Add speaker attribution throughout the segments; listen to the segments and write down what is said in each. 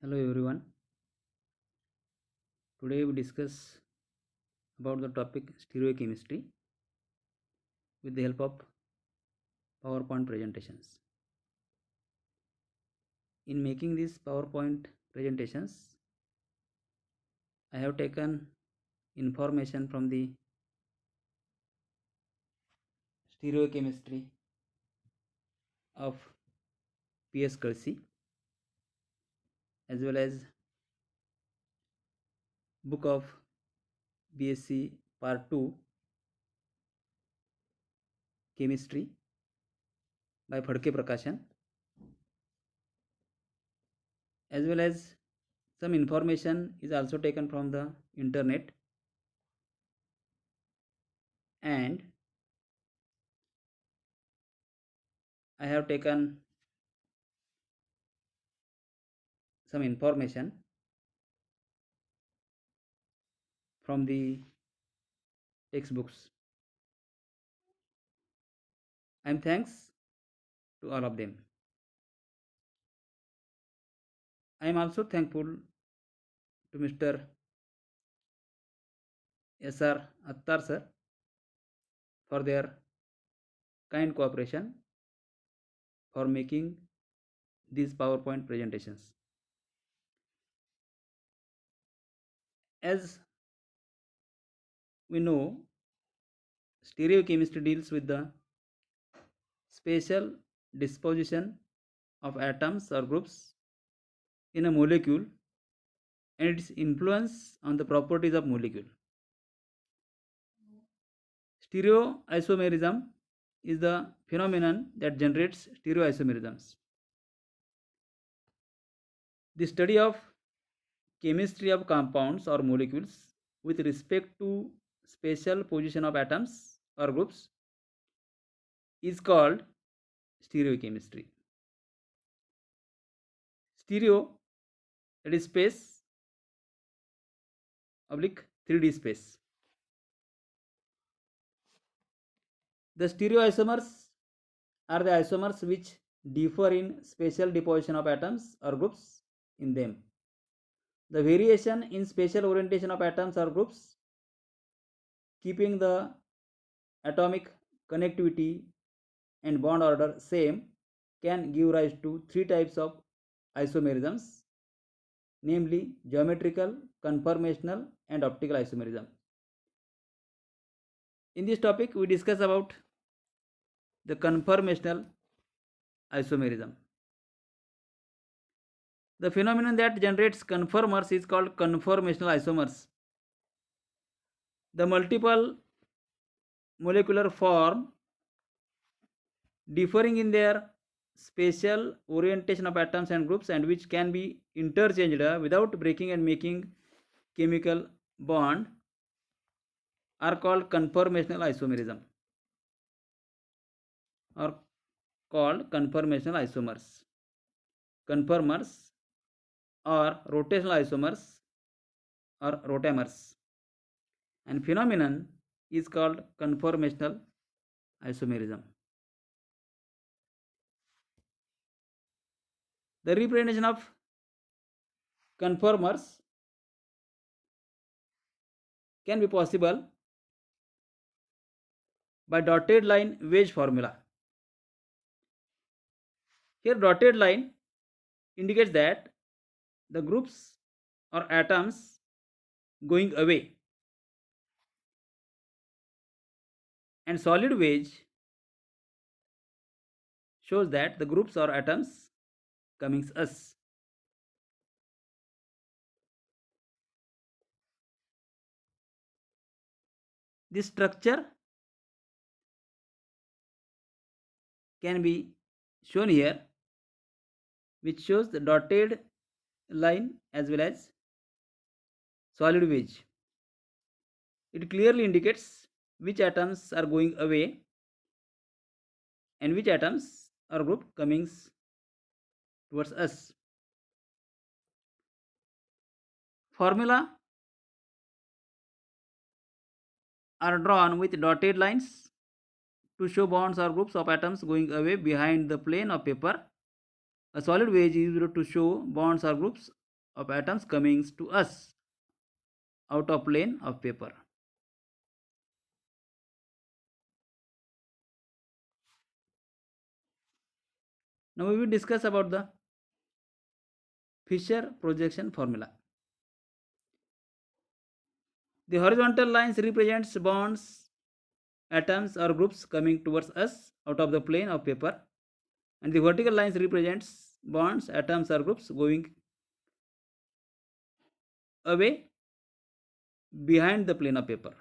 Speaker 1: Hello everyone. Today we discuss about the topic stereochemistry with the help of PowerPoint presentations. In making these PowerPoint presentations, I have taken information from the stereochemistry of P.S. Kelsey as well as book of BSc Part 2 Chemistry by Phadke Prakashan, as well as some information is also taken from the internet, and I have taken some information from the textbooks. I am thanks to all of them. I am also thankful to Mr. S.R. Attar sir for their kind cooperation for making these PowerPoint presentations. As we know, stereochemistry deals with the spatial disposition of atoms or groups in a molecule and its influence on the properties of molecule. Stereoisomerism is the phenomenon that generates stereoisomerisms. The study of chemistry of compounds or molecules with respect to spatial position of atoms or groups is called stereochemistry. Stereo, that is space oblique 3D space. The stereoisomers are the isomers which differ in spatial deposition of atoms or groups in them. The variation in spatial orientation of atoms or groups, keeping the atomic connectivity and bond order same, can give rise to three types of isomerisms, namely geometrical, conformational, and optical isomerism. In this topic, we discuss about the conformational isomerism. The phenomenon that generates conformers is called conformational isomers. The multiple molecular form differing in their spatial orientation of atoms and groups and which can be interchanged without breaking and making chemical bond are called conformational isomerism or called conformational isomers. Conformers or rotational isomers or rotamers, and phenomenon is called conformational isomerism. The representation of conformers can be possible by dotted line wedge formula. Here dotted line indicates that the groups or atoms going away, and solid wedge shows that the groups or atoms coming us. This structure can be shown here, which shows the dotted line as well as solid wedge. It clearly indicates which atoms are going away and which atoms or group coming towards us. Formula are drawn with dotted lines to show bonds or groups of atoms going away behind the plane of paper. A solid wedge is used to show bonds or groups of atoms coming to us out of plane of paper. Now we will discuss about the Fisher projection formula. The horizontal lines represents bonds, atoms or groups coming towards us out of the plane of paper, and the vertical lines represents bonds, atoms or groups going away behind the plane of paper.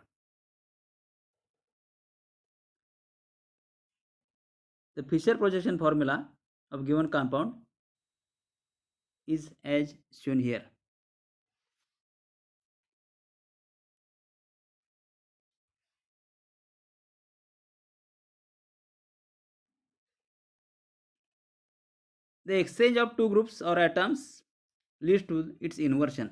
Speaker 1: The Fisher projection formula of given compound is as shown here. The exchange of two groups or atoms leads to its inversion.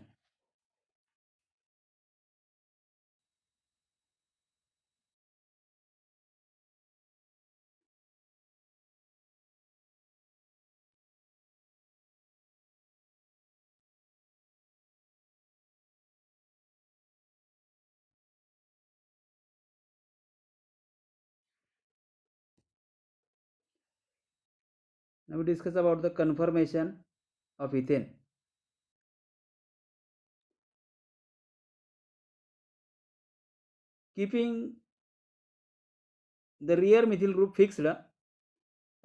Speaker 1: Now we discuss about the conformation of ethane. Keeping the rear methyl group fixed, a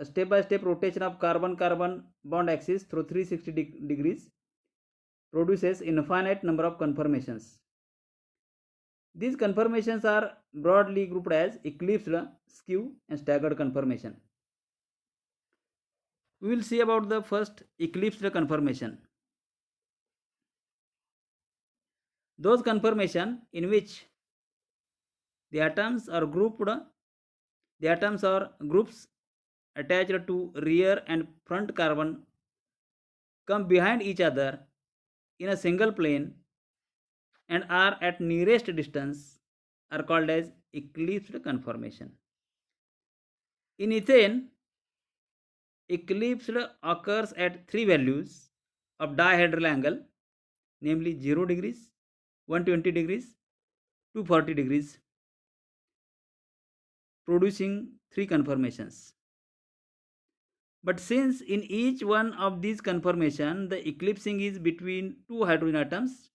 Speaker 1: step-by-step rotation of carbon-carbon bond axis through 360 degrees produces infinite number of conformations. These conformations are broadly grouped as eclipsed, skew, and staggered conformation. We will see about the first eclipsed conformation. Those conformation in which the atoms are groups attached to rear and front carbon come behind each other in a single plane and are at nearest distance are called as eclipsed conformation. In ethane, eclipsed occurs at three values of dihedral angle, namely 0 degrees, 120 degrees, 240 degrees, producing three conformations. But since in each one of these conformations the eclipsing is between two hydrogen atoms,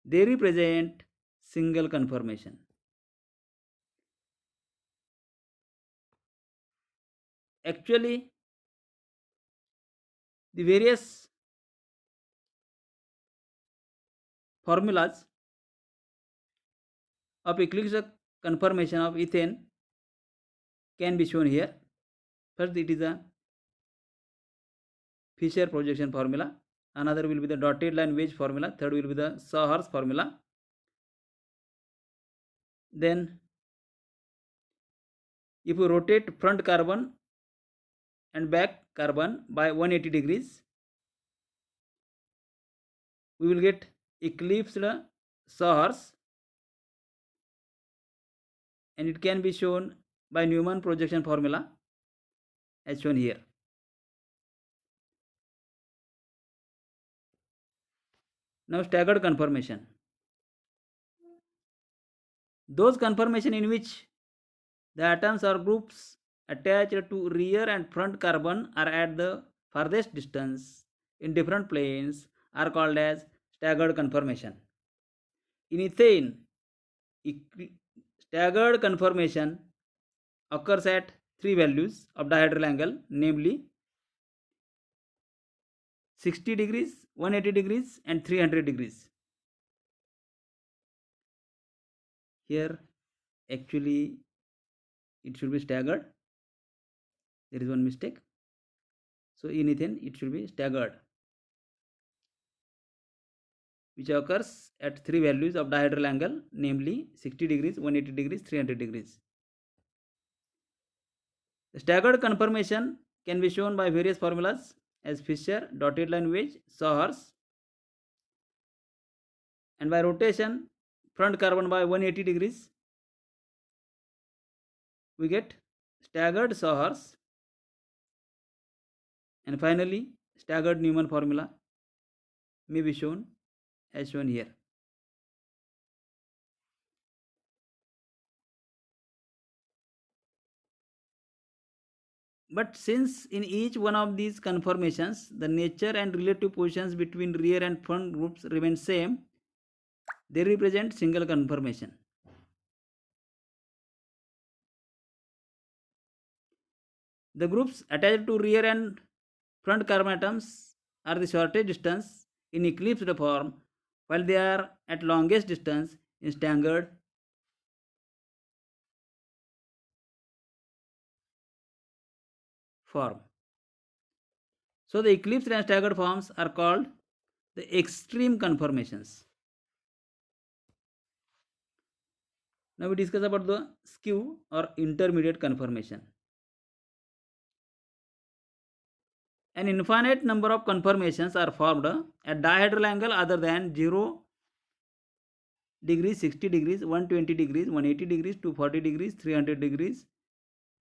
Speaker 1: they represent single conformation. Actually, the various formulas of eclipsed conformation of ethane can be shown here. First, it is a Fisher projection formula. Another will be the dotted line wedge formula. Third will be the Sawhorse formula. Then, if we rotate front carbon and back carbon by 180 degrees, we will get eclipsed Sawhorse, and it can be shown by Newman projection formula as shown here. Now, staggered conformation. Those conformation in which the atoms or groups attached to rear and front carbon are at the farthest distance in different planes are called as staggered conformation. In ethane, staggered conformation occurs at three values of dihedral angle, namely 60 degrees, 180 degrees, and 300 degrees. Here, actually, it should be staggered. There is one mistake. So, in ethane, it should be staggered, which occurs at three values of dihedral angle, namely 60 degrees, 180 degrees, 300 degrees. The staggered conformation can be shown by various formulas as Fisher, dotted line wedge, Sawhorse, and by rotation front carbon by 180 degrees, we get staggered Sawhorse, and finally staggered Newman formula may be shown as shown here. But since in each one of these conformations the nature and relative positions between rear and front groups remain same, they represent single conformation. The groups attached to rear and front carbon atoms are the shortest distance in eclipsed form, while they are at longest distance in staggered form. So the eclipsed and staggered forms are called the extreme conformations. Now we discuss about the skew or intermediate conformation. An infinite number of conformations are formed at dihedral angle other than 0 degrees, 60 degrees, 120 degrees, 180 degrees, 240 degrees, 300 degrees,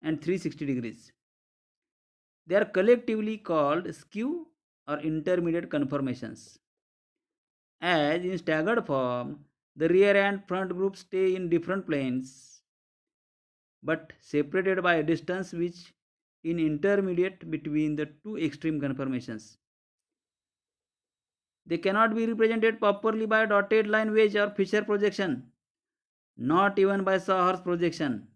Speaker 1: and 360 degrees. They are collectively called skew or intermediate conformations. As in staggered form, the rear and front groups stay in different planes but separated by a distance which in intermediate between the two extreme conformations. They cannot be represented properly by dotted line wedge or Fisher projection, not even by Saar's projection.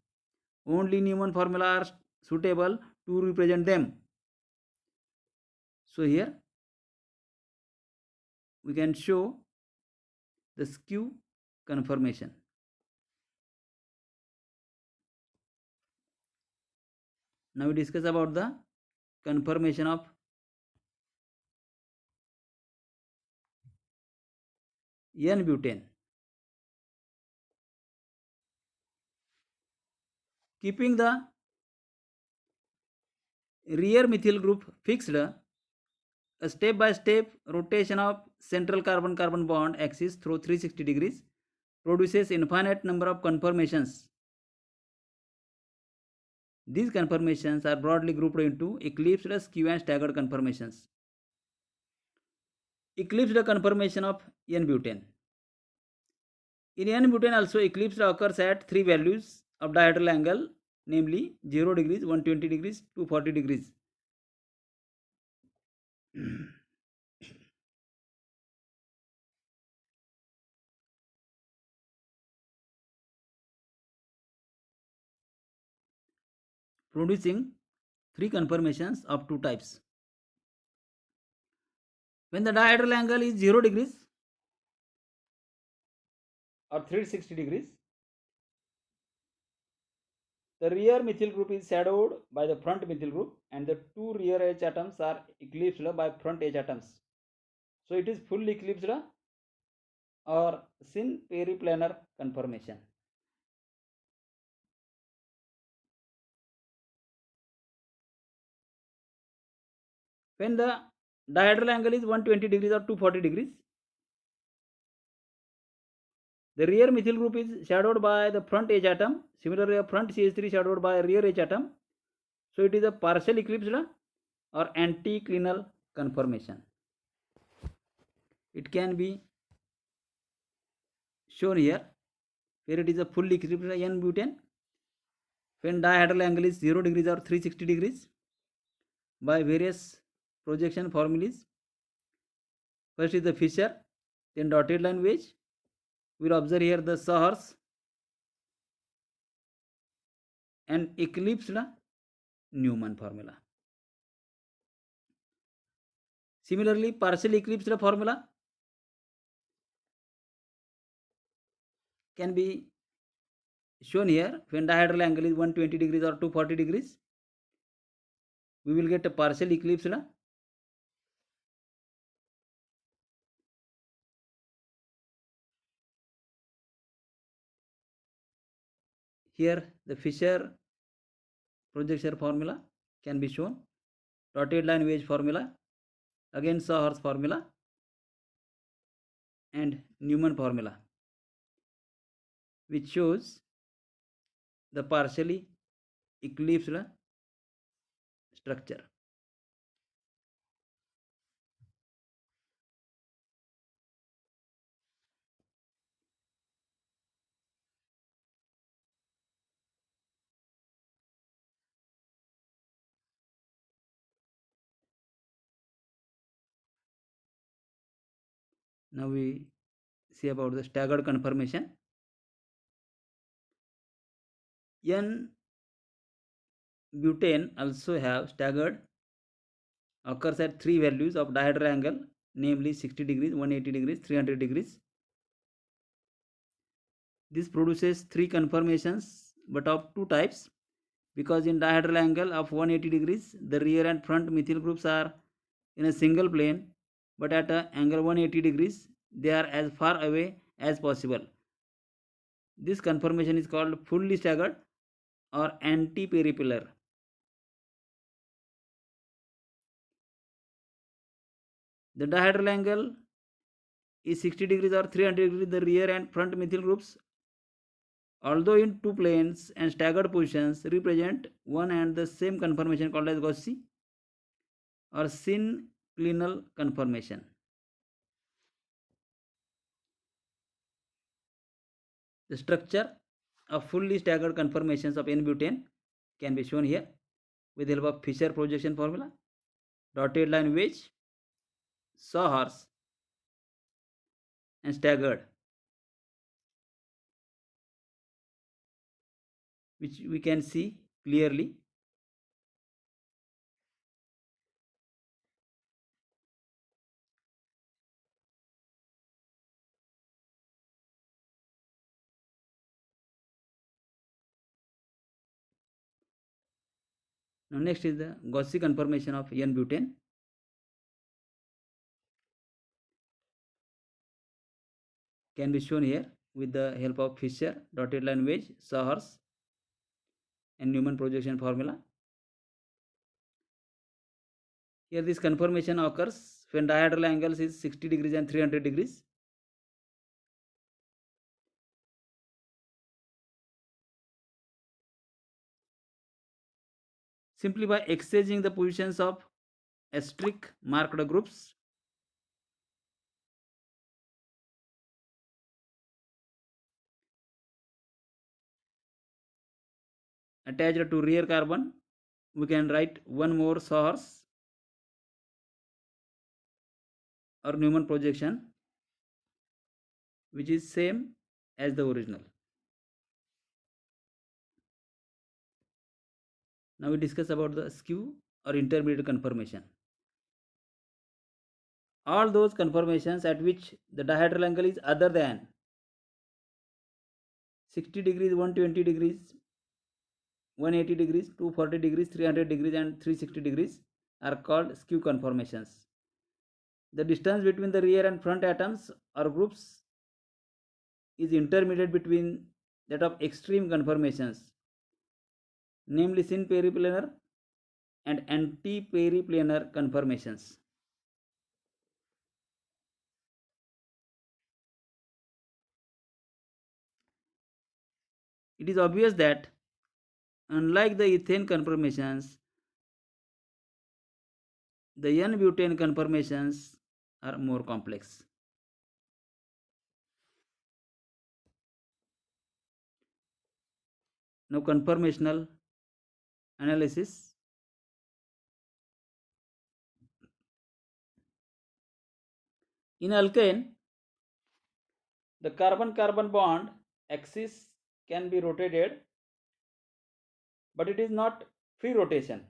Speaker 1: Only Newman formula are suitable to represent them. So here we can show the skew conformation. Now we discuss about the conformation of N-butane. Keeping the rear methyl group fixed, a step-by-step rotation of central carbon-carbon bond axis through 360 degrees produces infinite number of conformations. These conformations are broadly grouped into eclipsed, skew and staggered conformations. Eclipsed conformation of N-butane. In N-butane also eclipse occurs at three values of dihedral angle, namely 0 degrees, 120 degrees, 240 degrees. Producing three conformations of two types. When the dihedral angle is 0 degrees or 360 degrees, the rear methyl group is shadowed by the front methyl group and the two rear H atoms are eclipsed by front H atoms. So it is full eclipsed or syn periplanar conformation. When the dihedral angle is 120 degrees or 240 degrees, the rear methyl group is shadowed by the front H atom. Similarly, a front CH3 shadowed by a rear H atom. So it is a partial eclipsed or anticlinal conformation. It can be shown here where it is a full eclipsed N-butane when dihedral angle is 0 degrees or 360 degrees by various projection formulas. First is the Fisher, then dotted line wedge. We will observe here the Saar's and eclipsed Newman formula. Similarly, partial eclipsed formula can be shown here when dihedral angle is 120 degrees or 240 degrees. We will get a partial eclipsed. Here the Fisher projection formula can be shown. Dotted line wedge formula, again Saar's formula and Newman formula, which shows the partially eclipsed structure. Now we see about the staggered conformation. N-butane also have staggered occurs at three values of dihedral angle, namely 60 degrees, 180 degrees, 300 degrees. This produces three conformations but of two types, because in dihedral angle of 180 degrees the rear and front methyl groups are in a single plane, but at an angle 180 degrees they are as far away as possible. This conformation is called fully staggered or anti-peripellar. The dihedral angle is 60 degrees or 300 degrees. The rear and front methyl groups, although in two planes and staggered positions, represent one and the same conformation called as Gaussian or synclinal conformation. The structure of fully staggered conformations of N-butane can be shown here with the help of Fischer projection formula, dotted line wedge, sawhorse, and staggered, which we can see clearly. Now next is the Gaussian conformation of N-butane. Can be shown here with the help of Fischer, dotted line wedge, sawhorse, and Newman projection formula. Here this conformation occurs when dihedral angles is 60 degrees and 300 degrees. Simply by exchanging the positions of asterisk marked groups, attached to rear carbon, we can write one more source or Newman projection, which is same as the original. Now we discuss about the skew or intermediate conformation. All those conformations at which the dihedral angle is other than 60 degrees, 120 degrees, 180 degrees, 240 degrees, 300 degrees, and 360 degrees are called skew conformations. The distance between the rear and front atoms or groups is intermediate between that of extreme conformations, namely syn-periplanar and anti-periplanar conformations. It is obvious that unlike the ethane conformations, the N-butane conformations are more complex. Now conformational analysis. In alkane, the carbon-carbon bond axis can be rotated, but it is not free rotation.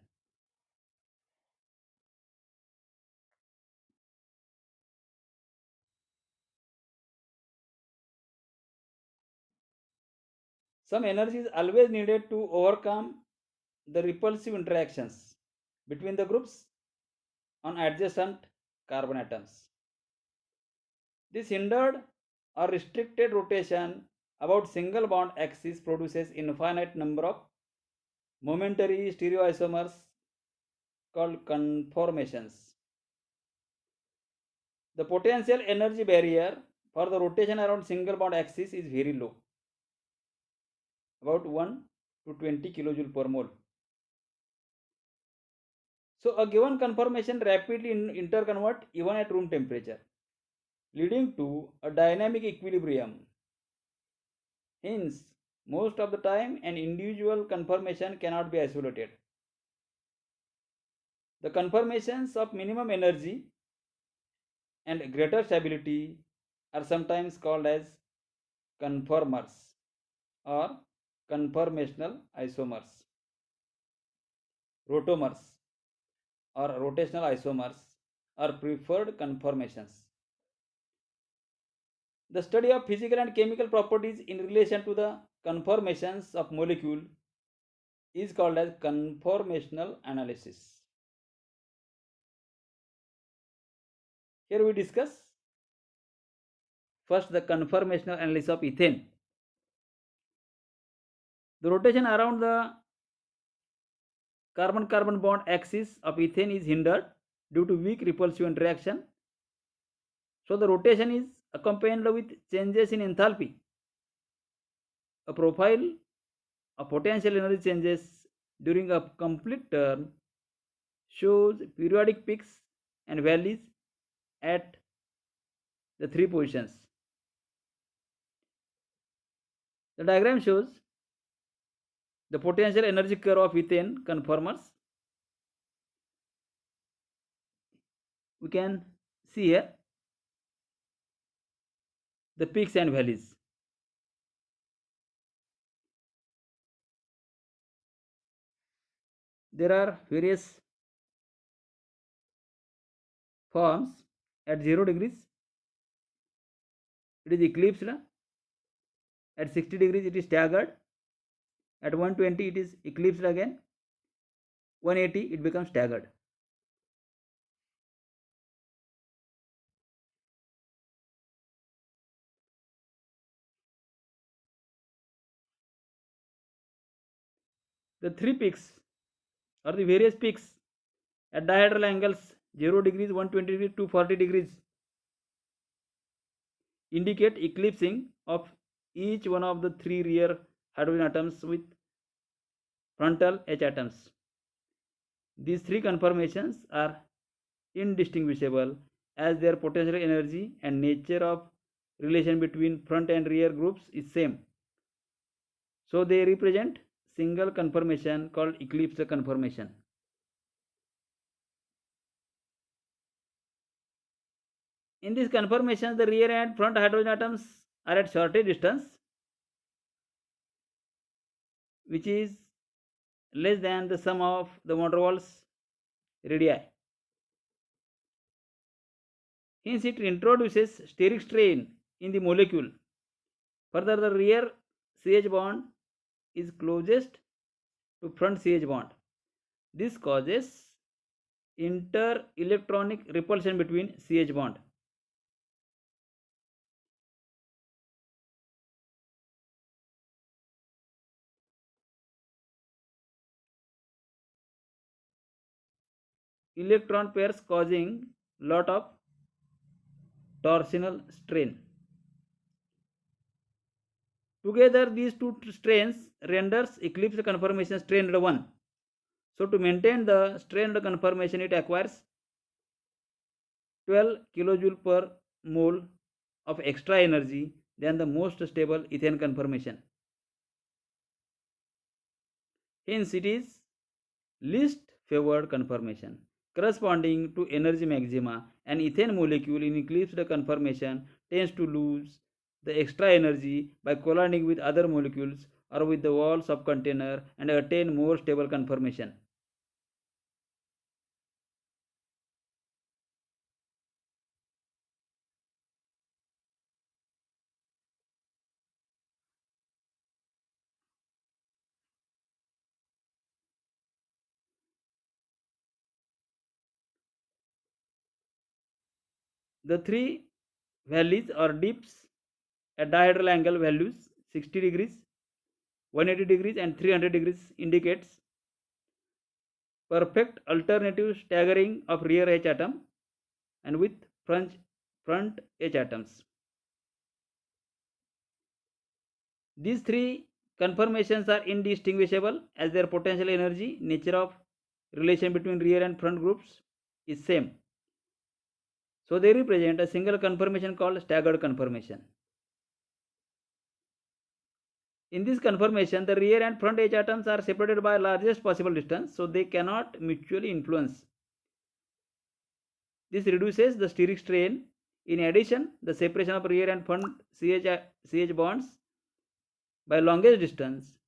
Speaker 1: Some energy is always needed to overcome the repulsive interactions between the groups on adjacent carbon atoms. This hindered or restricted rotation about single bond axis produces infinite number of momentary stereoisomers called conformations. The potential energy barrier for the rotation around single bond axis is very low, about 1 to 20 kilojoule per mole. So a given conformation rapidly interconvert even at room temperature, leading to a dynamic equilibrium. Hence, most of the time an individual conformation cannot be isolated. The conformations of minimum energy and greater stability are sometimes called as conformers or conformational isomers. Rotomers or rotational isomers are preferred conformations. The study of physical and chemical properties in relation to the conformations of molecule is called as conformational analysis. Here we discuss first the conformational analysis of ethane. The rotation around the carbon-carbon bond axis of ethane is hindered due to weak repulsive interaction. So the rotation is accompanied with changes in enthalpy. A profile of potential energy changes during a complete turn shows periodic peaks and valleys at the three positions. The diagram shows the potential energy curve of ethane conformers. We can see here the peaks and valleys. There are various forms. At 0 degrees it is eclipsed, at 60 degrees it is staggered, at 120 it is eclipsed again, 180 it becomes staggered. The three peaks or the various peaks at dihedral angles 0 degrees, 120 degrees, 240 degrees indicate eclipsing of each one of the three rear hydrogen atoms with frontal H atoms. These three conformations are indistinguishable as their potential energy and nature of relation between front and rear groups is same. So they represent single conformation called eclipse conformation. In this conformation, the rear and front hydrogen atoms are at shorter distance, which is less than the sum of the van der Waals radii. Hence, it introduces steric strain in the molecule. Further, the rear CH bond is closest to front CH bond. This causes inter-electronic repulsion between CH bond. Electron pairs causing lot of torsional strain. Together, these two strains renders eclipse conformation strained 1. So to maintain the strained conformation, it acquires 12 kilojoule per mole of extra energy than the most stable ethane conformation. Hence, it is least favored conformation. Corresponding to energy maxima, an ethane molecule in eclipsed conformation tends to lose the extra energy by colliding with other molecules or with the walls of container and attain more stable conformation. The three valleys or dips at dihedral angle values 60 degrees, 180 degrees and 300 degrees indicates perfect alternative staggering of rear H atom and with front H atoms. These three conformations are indistinguishable as their potential energy, nature of relation between rear and front groups is same. So they represent a single conformation called staggered conformation. In this conformation, the rear and front H atoms are separated by largest possible distance, so they cannot mutually influence. This reduces the steric strain In addition, the separation of rear and front CH bonds by longest distance,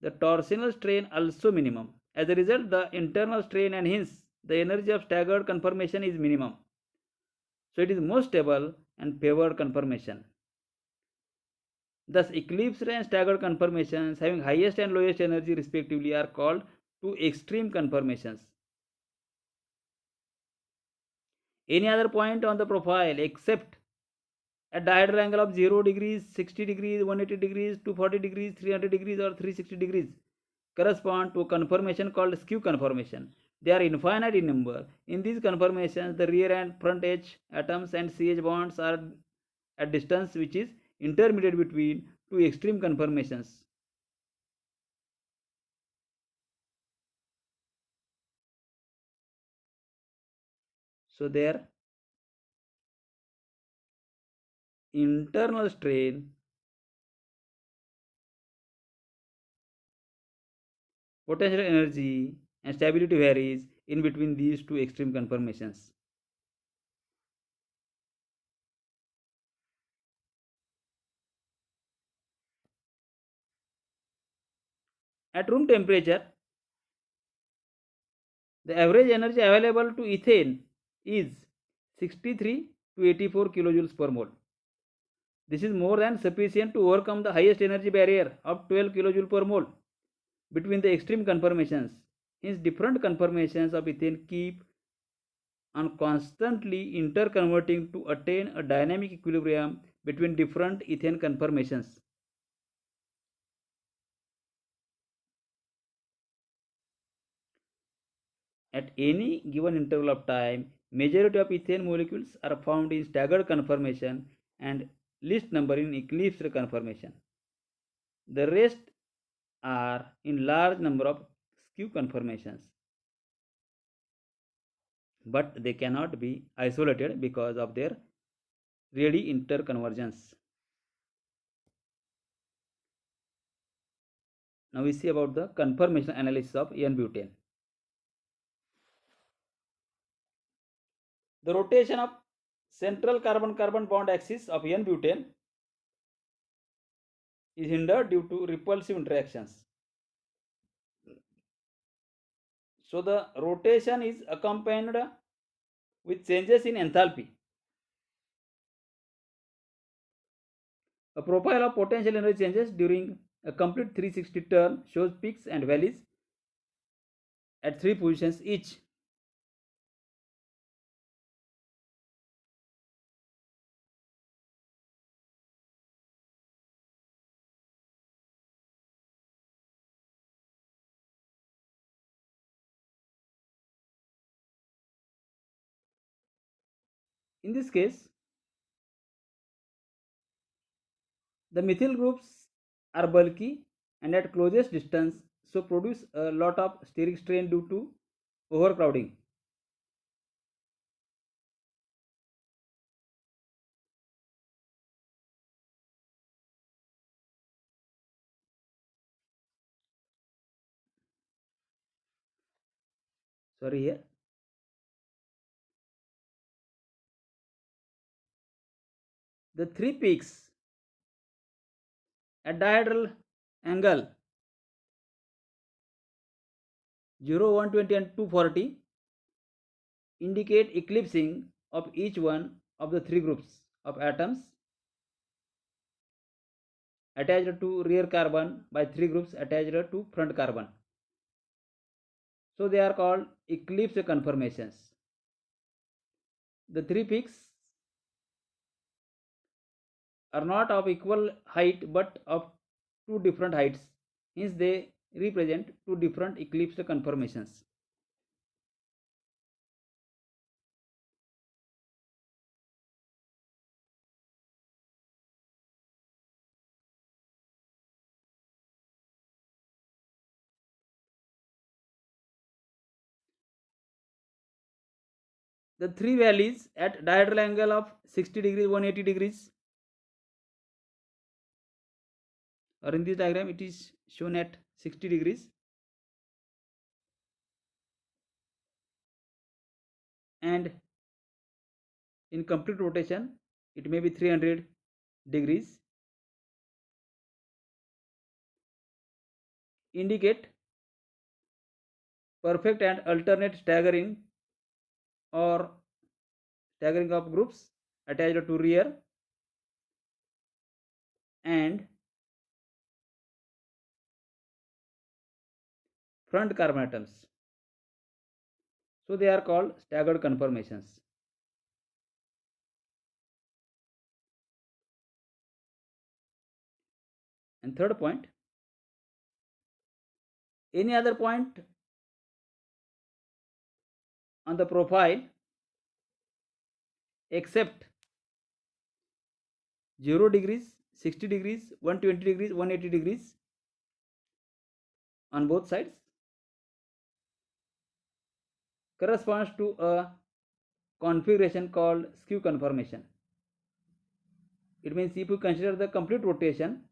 Speaker 1: the torsional strain also minimum. As a result, the internal strain and hence the energy of staggered conformation is minimum. So it is most stable and favored conformation. Thus, eclipsed and staggered conformations having highest and lowest energy respectively are called two extreme conformations. Any other point on the profile except a dihedral angle of 0 degrees, 60 degrees, 180 degrees, 240 degrees, 300 degrees or 360 degrees correspond to a conformation called skew conformation. They are infinite in number. In these conformations, the rear and front H atoms and CH bonds are at distance which is intermediate between two extreme conformations. So their internal strain, potential energy and stability varies in between these two extreme conformations. At room temperature, the average energy available to ethane is 63 to 84 kilojoules per mole. This is more than sufficient to overcome the highest energy barrier of 12 kilojoule per mole between the extreme conformations. Hence, different conformations of ethane keep on constantly interconverting to attain a dynamic equilibrium between different ethane conformations. At any given interval of time, majority of ethane molecules are found in staggered conformation and least number in eclipsed conformation. The rest are in large number of skew conformations, but they cannot be isolated because of their ready interconvergence. Now we see about the conformation analysis of N-butane. The rotation of central carbon-carbon bond axis of N-butane is hindered due to repulsive interactions. So the rotation is accompanied with changes in enthalpy. A profile of potential energy changes during a complete 360 turn shows peaks and valleys at three positions each. In this case, the methyl groups are bulky and at closest distance, so produce a lot of steric strain due to overcrowding. Sorry here. The three peaks at dihedral angle 0, 120 and 240 indicate eclipsing of each one of the three groups of atoms attached to rear carbon by three groups attached to front carbon. So they are called eclipse conformations. The three peaks are not of equal height but of two different heights. Hence they represent two different eclipse conformations. The three valleys at dihedral angle of 60 degrees, 180 degrees, or in this diagram it is shown at 60 degrees, and in complete rotation it may be 300 degrees. Indicate perfect and alternate or staggering of groups attached to rear and front carbon atoms. So they are called staggered conformations. And third point, any other point on the profile except 0 degrees, 60 degrees, 120 degrees, 180 degrees on both sides corresponds to a configuration called skew conformation. It means if you consider the complete rotation,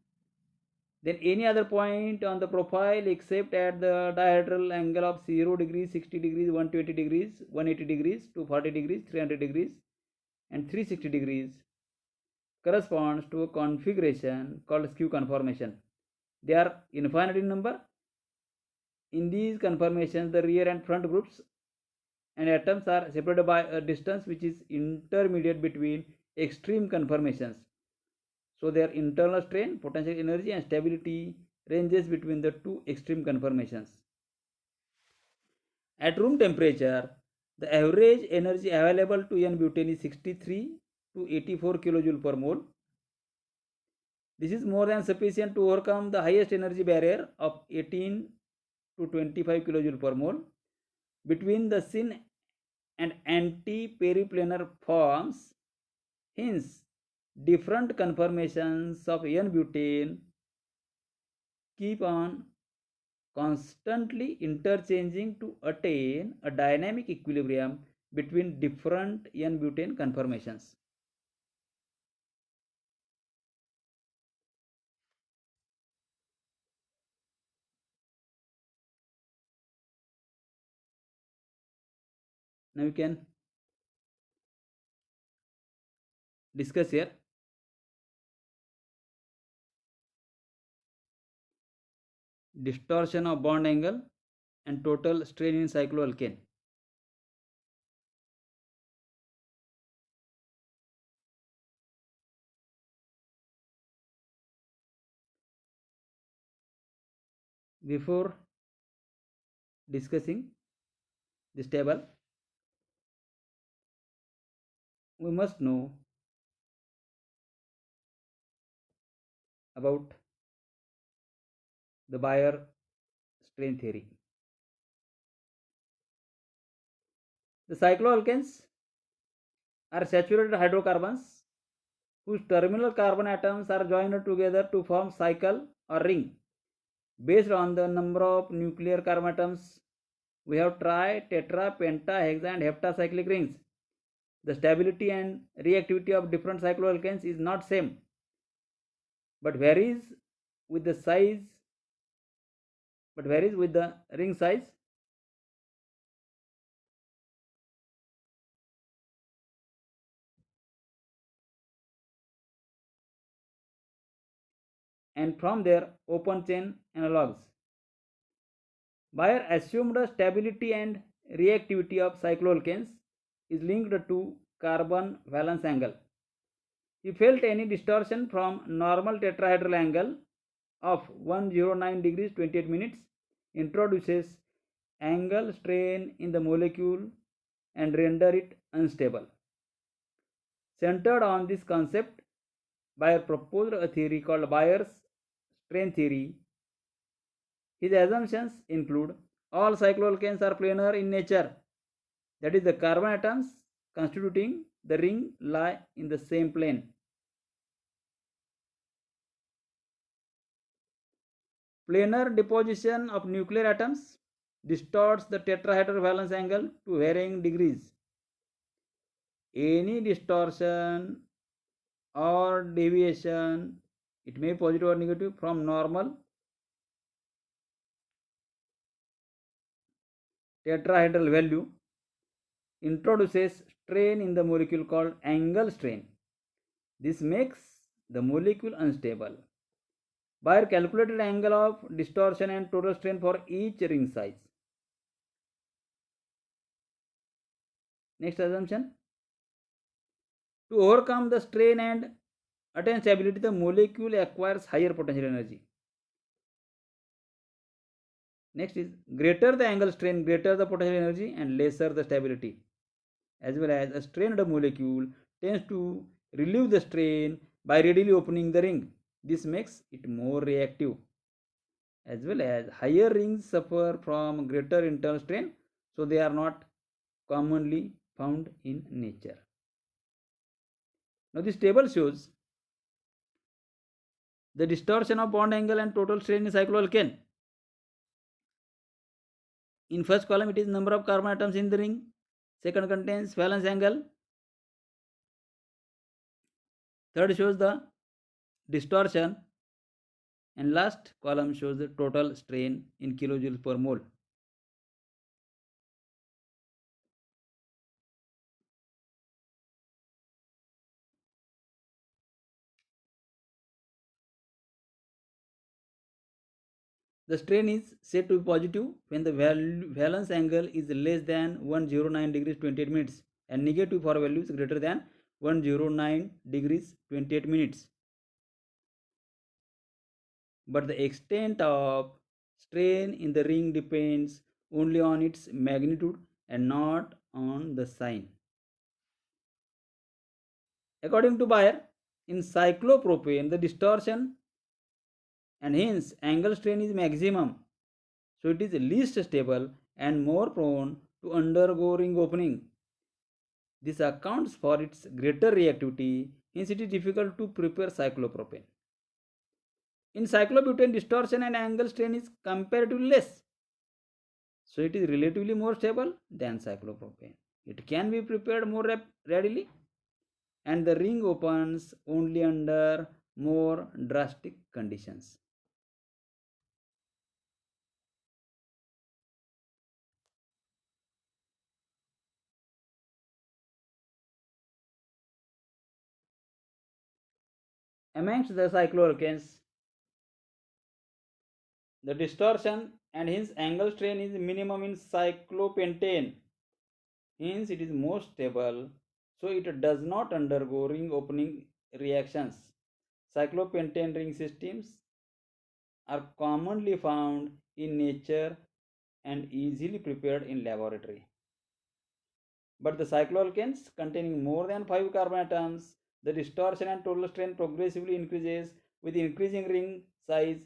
Speaker 1: then any other point on the profile except at the dihedral angle of 0 degrees, 60 degrees, 120 degrees, 180 degrees, 240 degrees, 300 degrees and 360 degrees corresponds to a configuration called skew conformation. They are infinite in number. In these conformations, the rear and front groups and atoms are separated by a distance which is intermediate between extreme conformations. So their internal strain, potential energy and stability ranges between the two extreme conformations. At room temperature, the average energy available to N-butane is 63 to 84 kJ per mole. This is more than sufficient to overcome the highest energy barrier of 18 to 25 kJ per mole between the syn and anti-periplanar forms. Hence, different conformations of N-butane keep on constantly interchanging to attain a dynamic equilibrium between different N-butane conformations. Now we can discuss here distortion of bond angle and total strain in cycloalkane. Before discussing this table, we must know about the Bayer strain theory. The cycloalkanes are saturated hydrocarbons whose terminal carbon atoms are joined together to form cycle or ring. Based on the number of nuclear carbon atoms, we have tri, tetra, penta, hexa and heptacyclic rings. The stability and reactivity of different cycloalkanes is not same, but varies with the ring size. And from their open chain analogues. Bayer assumed stability and reactivity of cycloalkanes is linked to carbon valence angle. He felt any distortion from normal tetrahedral angle of 109 degrees 28 minutes introduces angle strain in the molecule and render it unstable. Centered on this concept, Bayer proposed a theory called Bayer's strain theory. His assumptions include all cycloalkanes are planar in nature, that is, the carbon atoms constituting the ring lie in the same plane. Planar deposition of nuclear atoms distorts the tetrahedral valence angle to varying degrees. Any distortion or deviation, it may be positive or negative, from normal tetrahedral value introduces strain in the molecule called angle strain. This makes the molecule unstable. Bayer calculated angle of distortion and total strain for each ring size. Next assumption. To overcome the strain and attain stability, the molecule acquires higher potential energy. Next is greater the angle strain, greater the potential energy and lesser the stability. As well as a strained molecule tends to relieve the strain by readily opening the ring. This makes it more reactive. As well as higher rings suffer from greater internal strain, so they are not commonly found in nature. Now this table shows the distortion of bond angle and total strain in cycloalkane. In first column, it is number of carbon atoms in the ring. Second contains valence angle. Third shows the distortion. And last column shows the total strain in kilojoules per mole. The strain is said to be positive when the valence angle is less than 109 degrees 28 minutes and negative for values greater than 109 degrees 28 minutes. But the extent of strain in the ring depends only on its magnitude and not on the sign. According to Bayer, in cyclopropane, the distortion and hence angle strain is maximum, so it is least stable and more prone to undergo ring opening. This accounts for its greater reactivity, hence it is difficult to prepare cyclopropane. In cyclobutane, distortion and angle strain is comparatively less, so it is relatively more stable than cyclopropane. It can be prepared more readily and the ring opens only under more drastic conditions. Amongst the cycloalkanes, the distortion and hence angle strain is minimum in cyclopentane. Hence it is more stable, so it does not undergo ring opening reactions. Cyclopentane ring systems are commonly found in nature and easily prepared in laboratory. But the cycloalkanes containing more than 5 carbon atoms, the distortion and total strain progressively increases with increasing ring size,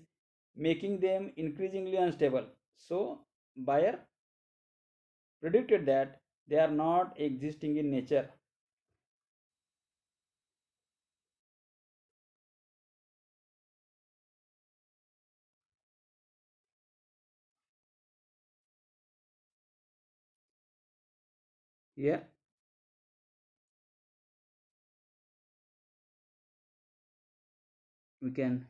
Speaker 1: making them increasingly unstable. So Bayer predicted that they are not existing in nature. Here we can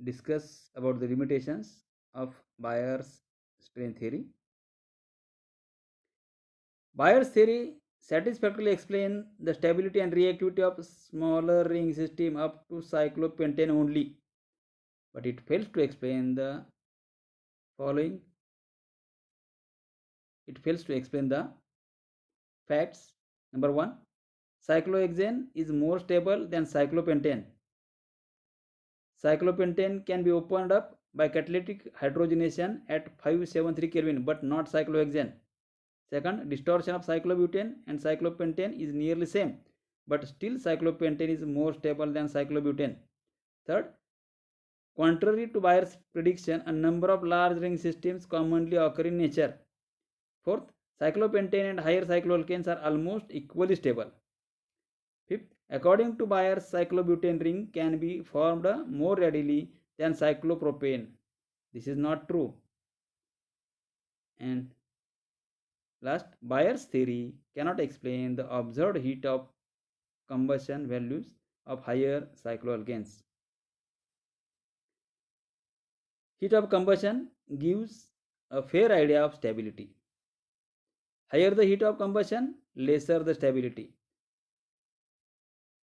Speaker 1: discuss about the limitations of Bayer's strain theory. Bayer's theory satisfactorily explains the stability and reactivity of smaller ring system up to cyclopentane only, but it fails to explain the following. It fails to explain the facts. Number one, cyclohexane is more stable than cyclopentane. Cyclopentane can be opened up by catalytic hydrogenation at 573 Kelvin, but not cyclohexane. Second, distortion of cyclobutane and cyclopentane is nearly same, but still cyclopentane is more stable than cyclobutane. Third, contrary to Bayer's prediction, a number of large ring systems commonly occur in nature. Fourth, cyclopentane and higher cycloalkanes are almost equally stable. Fifth, according to Bayer, cyclobutane ring can be formed more readily than cyclopropane. This is not true. And last, Bayer's theory cannot explain the observed heat of combustion values of higher cycloalkanes. Heat of combustion gives a fair idea of stability. Higher the heat of combustion, lesser the stability.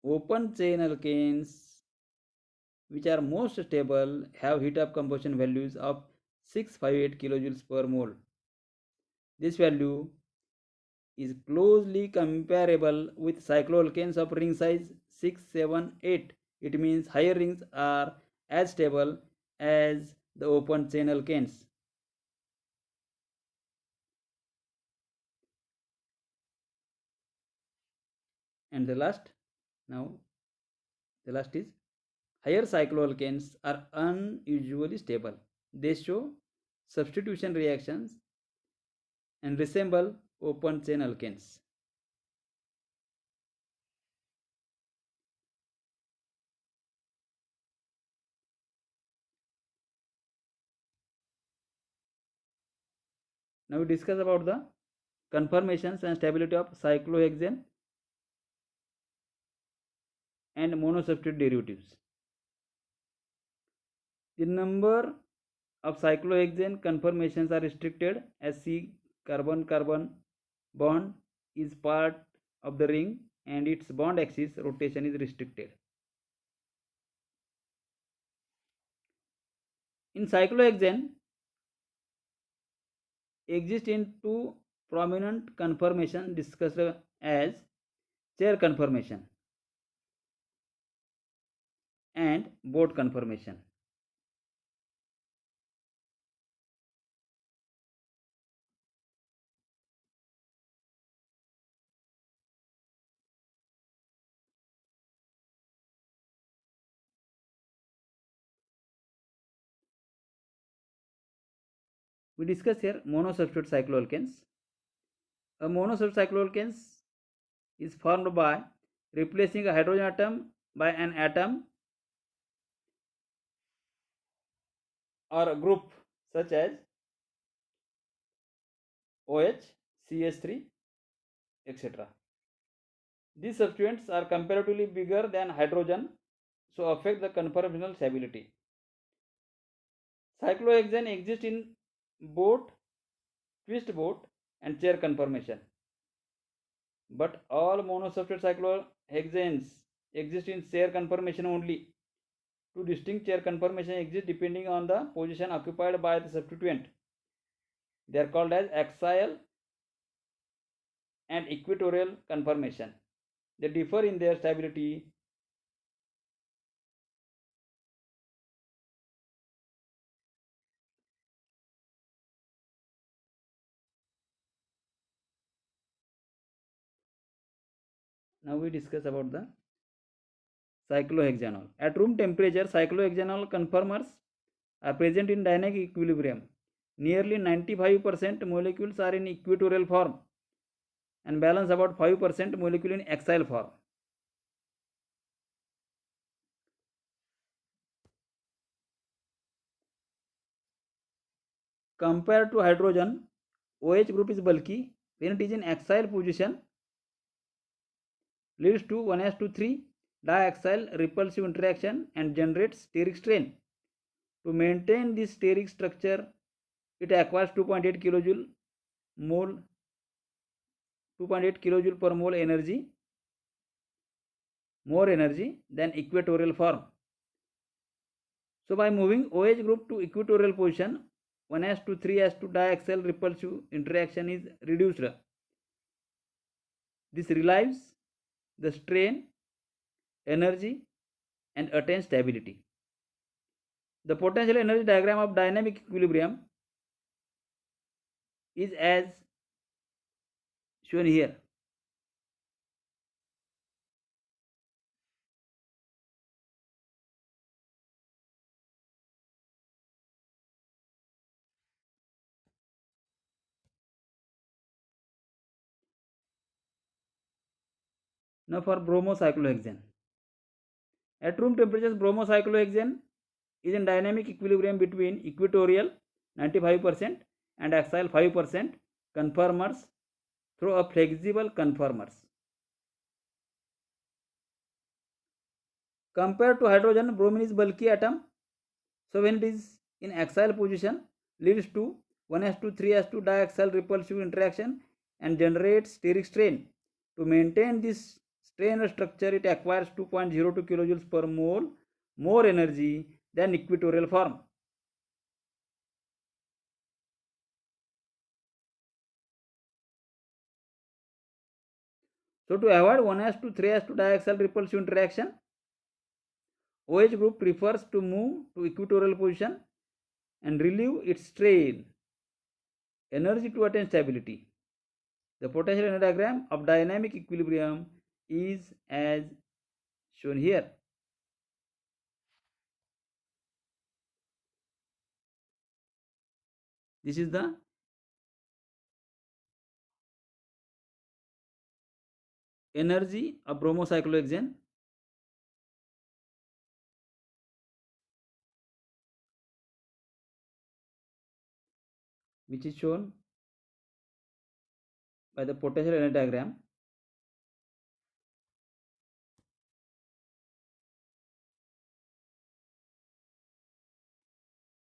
Speaker 1: Open chain alkanes, which are most stable, have heat of combustion values of 658 kilojoules per mole. This value is closely comparable with cycloalkanes of ring size 6, 7, 8. It means higher rings are as stable as the open chain alkanes. And the last is higher cycloalkanes are unusually stable. They show substitution reactions and resemble open chain alkanes. Now we discuss about the conformations and stability of cyclohexane and monosubstitute derivatives. The number of cyclohexane conformations are restricted as C carbon-carbon bond is part of the ring and its bond axis rotation is restricted. In cyclohexane exist in two prominent conformations discussed as chair conformation and boat conformation. We discuss here monosubstitute cycloalkanes. A monosubstitute cycloalkanes is formed by replacing a hydrogen atom by an atom or a group such as OH, CH3, etc. These substituents are comparatively bigger than hydrogen, so affect the conformational stability. Cyclohexane exists in boat, twist boat, and chair conformation. But all monosubstitute cyclohexanes exist in chair conformation only. Two distinct chair conformations exist depending on the position occupied by the substituent. They are called as axial and equatorial conformation. They differ in their stability. Now we discuss about the cyclohexanol. At room temperature, cyclohexanol conformers are present in dynamic equilibrium. Nearly 95% molecules are in equatorial form and balance about 5% molecule in axial form. Compared to hydrogen, OH group is bulky. When it is in axial position, leads to 1s2 3 diaxial repulsive interaction and generates steric strain. To maintain this steric structure, it acquires 2.8 kilojoule per mole energy, more energy than equatorial form. So by moving OH group to equatorial position, 1s2 3s2 diaxial repulsive interaction is reduced. This relieves the strain, energy, and attains stability. The potential energy diagram of dynamic equilibrium is as shown here. Now for bromocyclohexane. At room temperatures, bromocyclohexane is in dynamic equilibrium between equatorial 95% and axial 5% conformers through a flexible conformers. Compared to hydrogen, bromine is bulky atom. So when it is in axial position, leads to 1s2 3s2 diaxial repulsive interaction and generates steric strain. To maintain this strain structure, it acquires 2.02 kilojoules per mole more energy than equatorial form. So to avoid 1s to 3s to diaxial repulsive interaction, OH group prefers to move to equatorial position and relieve its strain energy to attain stability. The potential energy diagram of dynamic equilibrium is as shown here. This is the energy of bromocyclohexane, which is shown by the potential energy diagram.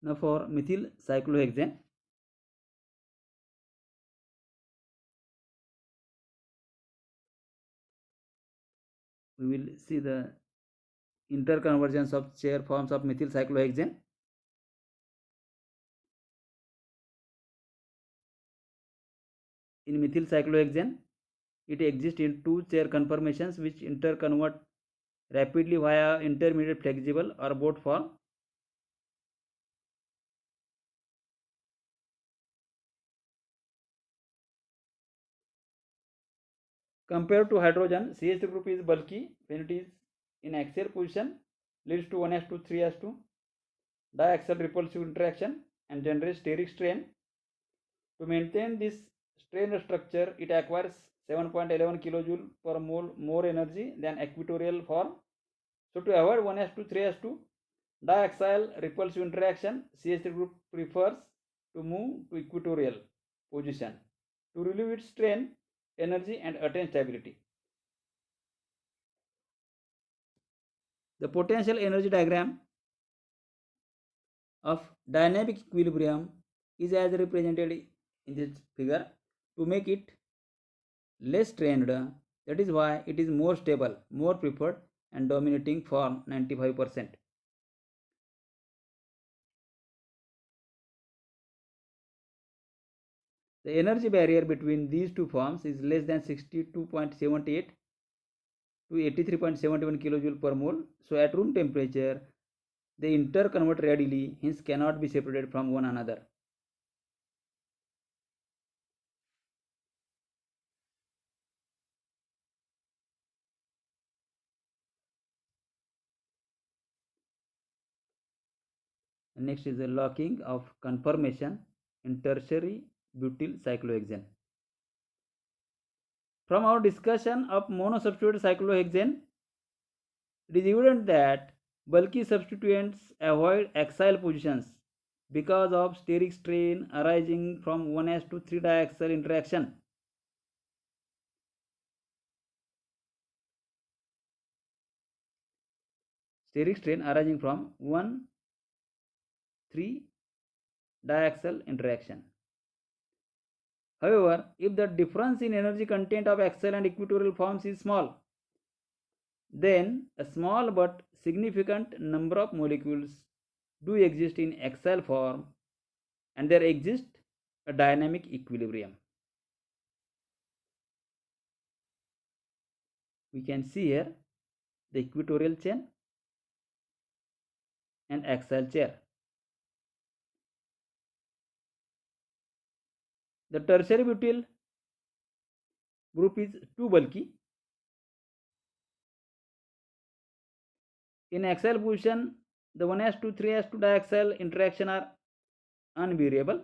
Speaker 1: Now for methyl cyclohexane, we will see the interconvergence of chair forms of methyl cyclohexane. In methyl cyclohexane, it exists in two chair conformations which interconvert rapidly via intermediate flexible or boat form. Compared to hydrogen, CH3 group is bulky when it is in axial position, leads to 1s to 3s to diaxial repulsive interaction and generates steric strain. To maintain this strain structure, it acquires 7.11 kilojoule per mole more energy than equatorial form. So to avoid 1s to 3s to diaxial repulsive interaction, CH3 group prefers to move to equatorial position to relieve its strain energy and attain stability. The potential energy diagram of dynamic equilibrium is as represented in this figure. To make it less strained, that is why it is more stable, more preferred and dominating form 95%. The energy barrier between these two forms is less than 62.78 to 83.71 kilojoule per mole. So at room temperature, they interconvert readily, hence cannot be separated from one another. Next is the locking of conformation in tertiary butyl cyclohexane. From our discussion of monosubstituted cyclohexane, it is evident that bulky substituents avoid axial positions because of steric strain arising from 1s to 3 diaxial interaction. Steric strain arising from 1-3 diaxial interaction. However, if the difference in energy content of axial and equatorial forms is small, then a small but significant number of molecules do exist in axial form and there exists a dynamic equilibrium. We can see here the equatorial chain and axial chair. The tertiary butyl group is too bulky. In axial position, the 1s to 3s to diaxial interaction are unbearable.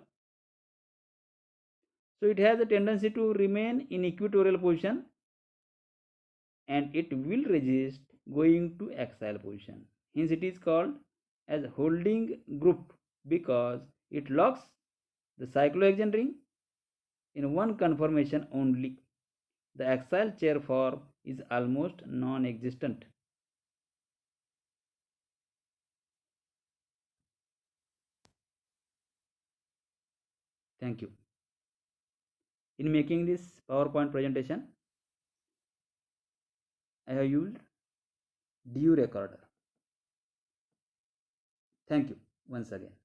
Speaker 1: So it has a tendency to remain in equatorial position and it will resist going to axial position. Hence it is called as holding group because it locks the cyclohexane ring in one conformation only. The axial chair form is almost non-existent. Thank you. In making this PowerPoint presentation, I have used DU Recorder. Thank you once again.